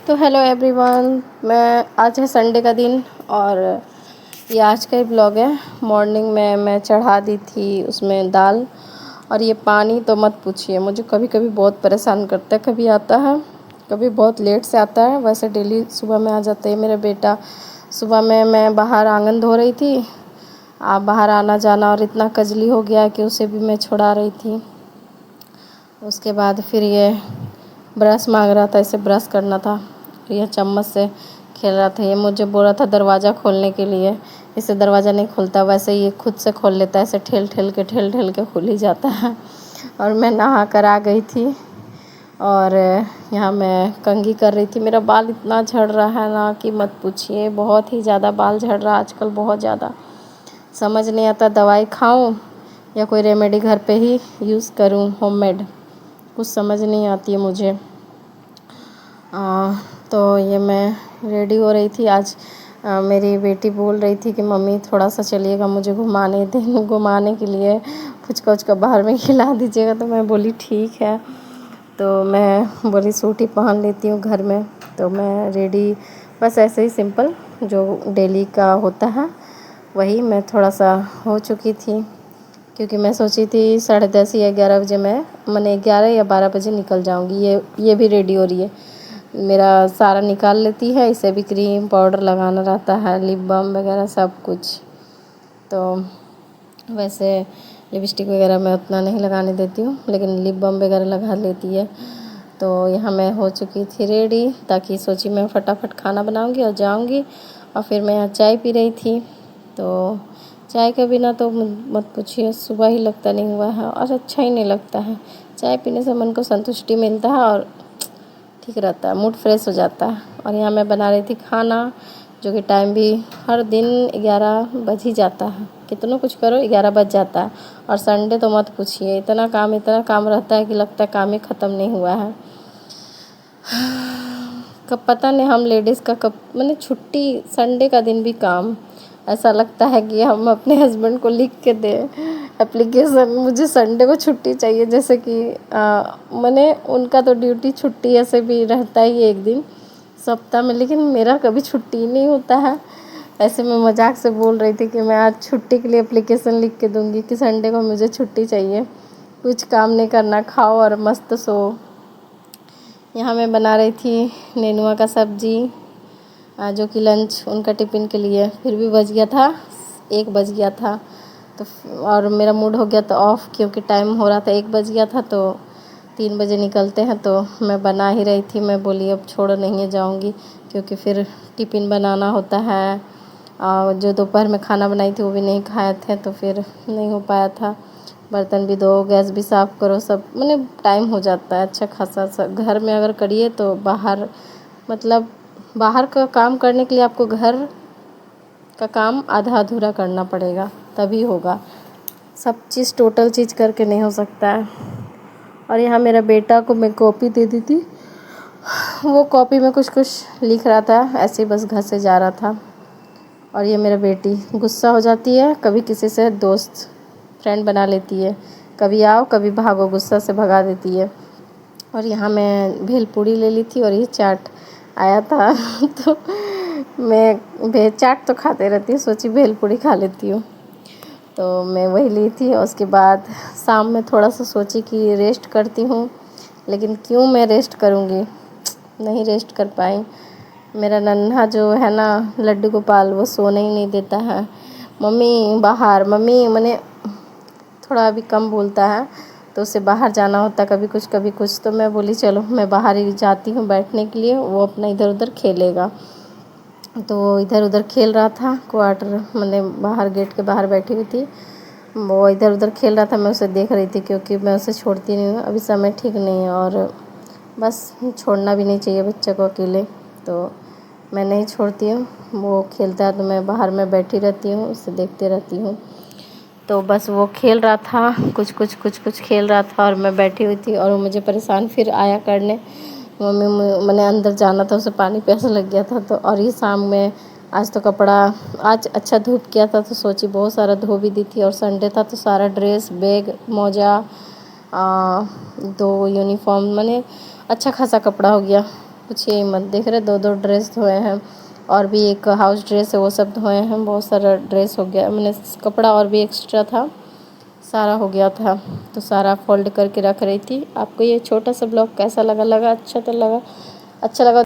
तो hello everyone, मैं आज है संडे का दिन और ये आज का ही ब्लॉग है। मॉर्निंग में मैं चढ़ा दी थी उसमें दाल, और ये पानी तो मत पूछिए, मुझे कभी कभी बहुत परेशान करता है। कभी आता है, कभी बहुत लेट से आता है। वैसे डेली सुबह में आ जाता है मेरा बेटा। सुबह में मैं बाहर आंगन धो रही थी, आप बाहर आना जाना, और इतना कजली हो गया कि उसे भी मैं छुड़ा रही थी। उसके बाद फिर ये ब्रश मांग रहा था, इसे ब्रश करना था, यह चम्मच से खेल रहा था। ये मुझे बोल रहा था दरवाज़ा खोलने के लिए, इसे दरवाज़ा नहीं खुलता, वैसे ये खुद से खोल लेता है, ऐसे ठेल ठेल के खुल ही जाता है। और मैं नहा कर आ गई थी और यहाँ मैं कंघी कर रही थी। मेरा बाल इतना झड़ रहा है ना कि मत पूछिए, बहुत ही ज़्यादा बाल झड़ रहा है आजकल, बहुत ज़्यादा। समझ नहीं आता दवाई खाऊं या कोई रेमेडी घर पे ही यूज़ करूं, होममेड, कुछ समझ नहीं आती है मुझे। तो ये मैं रेडी हो रही थी। आज मेरी बेटी बोल रही थी कि मम्मी थोड़ा सा चलिएगा, मुझे घुमाने के लिए फुचका उचका बाहर में खिला दीजिएगा। तो मैं बोली ठीक है। तो मैं बोली सूट ही पहन लेती हूँ घर में। तो मैं रेडी, बस ऐसे ही सिंपल जो डेली का होता है वही मैं थोड़ा सा हो चुकी थी, क्योंकि मैं सोची थी 10:30 या 11 बजे मैंने 11 या 12 बजे निकल जाऊंगी। ये भी रेडी हो रही है, मेरा सारा निकाल लेती है। इसे भी क्रीम पाउडर लगाना रहता है, लिप बाम वगैरह सब कुछ। तो वैसे लिपस्टिक वगैरह मैं उतना नहीं लगाने देती हूँ, लेकिन लिप बाम वगैरह लगा लेती है। तो यहाँ मैं हो चुकी थी रेडी, ताकि सोची मैं फटाफट खाना बनाऊँगी और जाऊँगी। और फिर मैं यहाँ चाय पी रही थी। तो चाय के बिना तो मत पूछिए, सुबह ही लगता नहीं हुआ है और अच्छा ही नहीं लगता है। चाय पीने से मन को संतुष्टि मिलता है और ठीक रहता है, मूड फ्रेश हो जाता है। और यहाँ मैं बना रही थी खाना, जो कि टाइम भी हर दिन 11 बज ही जाता है, कितना कुछ करो 11 बज जाता है। और संडे तो मत पूछिए, इतना काम रहता है कि लगता है काम ही ख़त्म नहीं हुआ है। कब पता नहीं हम लेडीज़ का कब मैंने छुट्टी, संडे का दिन भी काम, ऐसा लगता है कि हम अपने हस्बैंड को लिख के दें एप्लीकेशन, मुझे संडे को छुट्टी चाहिए। जैसे कि मैंने उनका तो ड्यूटी छुट्टी ऐसे भी रहता ही एक दिन सप्ताह में, लेकिन मेरा कभी छुट्टी नहीं होता है। ऐसे मैं मजाक से बोल रही थी कि मैं आज छुट्टी के लिए एप्लीकेशन लिख के दूंगी कि संडे को मुझे छुट्टी चाहिए, कुछ काम नहीं करना, खाओ और मस्त सो। यहाँ मैं बना रही थी नेनुआ का सब्जी, जो कि लंच उनका टिफ़िन के लिए। फिर भी बज गया था, 1 बज गया था। तो और मेरा मूड हो गया तो ऑफ़, क्योंकि टाइम हो रहा था, 1 बज गया था। तो 3 बजे निकलते हैं, तो मैं बना ही रही थी। मैं बोली अब छोड़ो, नहीं जाऊंगी, क्योंकि फिर टिफ़िन बनाना होता है। और जो दोपहर में खाना बनाई थी वो भी नहीं खाए थे, तो फिर नहीं हो पाया था। बर्तन भी धो, गैस भी साफ़ करो, सब मैंने टाइम हो जाता है अच्छा खासा। घर में अगर करिए तो बाहर, मतलब बाहर का काम करने के लिए आपको घर का काम आधा अधूरा करना पड़ेगा, तभी होगा। सब चीज़ टोटल चीज़ करके नहीं हो सकता है। और यहाँ मेरा बेटा को मैं कॉपी दे दी थी, वो कॉपी में कुछ कुछ लिख रहा था, ऐसे ही बस घर से जा रहा था। और ये मेरा बेटी गुस्सा हो जाती है, कभी किसी से दोस्त फ्रेंड बना लेती है, कभी आओ कभी भागो, गुस्सा से भगा देती है। और यहाँ मैं भेलपूरी ले ली थी और ये चाट आया था तो मैं चाट तो खाते रहती हूँ, सोची भेलपूरी खा लेती हूँ, तो मैं वही ली थी। और उसके बाद शाम में थोड़ा सा सोची कि रेस्ट करती हूँ, लेकिन क्यों मैं रेस्ट करूँगी, नहीं रेस्ट कर पाई। मेरा नन्हा जो है ना लड्डू गोपाल, वो सोने ही नहीं देता है। मम्मी बाहर, मम्मी मैंने थोड़ा अभी कम बोलता है, तो उसे बाहर जाना होता कभी कुछ। तो मैं बोली चलो मैं बाहर ही जाती हूँ बैठने के लिए, वो अपना इधर उधर खेलेगा। तो इधर उधर खेल रहा था, क्वार्टर मैंने बाहर गेट के बाहर बैठी हुई थी, वो इधर उधर खेल रहा था, मैं उसे देख रही थी, क्योंकि मैं उसे छोड़ती नहीं हूँ, अभी समय ठीक नहीं है और बस छोड़ना भी नहीं चाहिए बच्चे को अकेले, तो मैं नहीं छोड़ती हूँ। वो खेलता है तो मैं बाहर में बैठी रहती हूँ, उसे देखते रहती हूँ। तो बस वो खेल रहा था, कुछ खेल रहा था और मैं बैठी हुई थी, और वो मुझे परेशान फिर आया करने। मम्मी मैंने अंदर जाना था, उसे पानी प्यासा लग गया था। तो और ये शाम में आज तो कपड़ा, आज अच्छा धूप किया था, तो सोची बहुत सारा धो भी दी थी। और संडे था तो सारा ड्रेस, बैग, मोजा, 2 यूनिफॉर्म, मैंने अच्छा खासा कपड़ा हो गया। कुछ यही मत देख रहे, 2-2 ड्रेस धोए हैं और भी एक हाउस ड्रेस है वो सब धोए हैं। बहुत सारा ड्रेस हो गया, मैंने कपड़ा और भी एक्स्ट्रा था, सारा हो गया था, तो सारा फोल्ड करके रख रही थी। आपको ये छोटा सा ब्लॉग कैसा लगा? अच्छा तो लगा, अच्छा लगा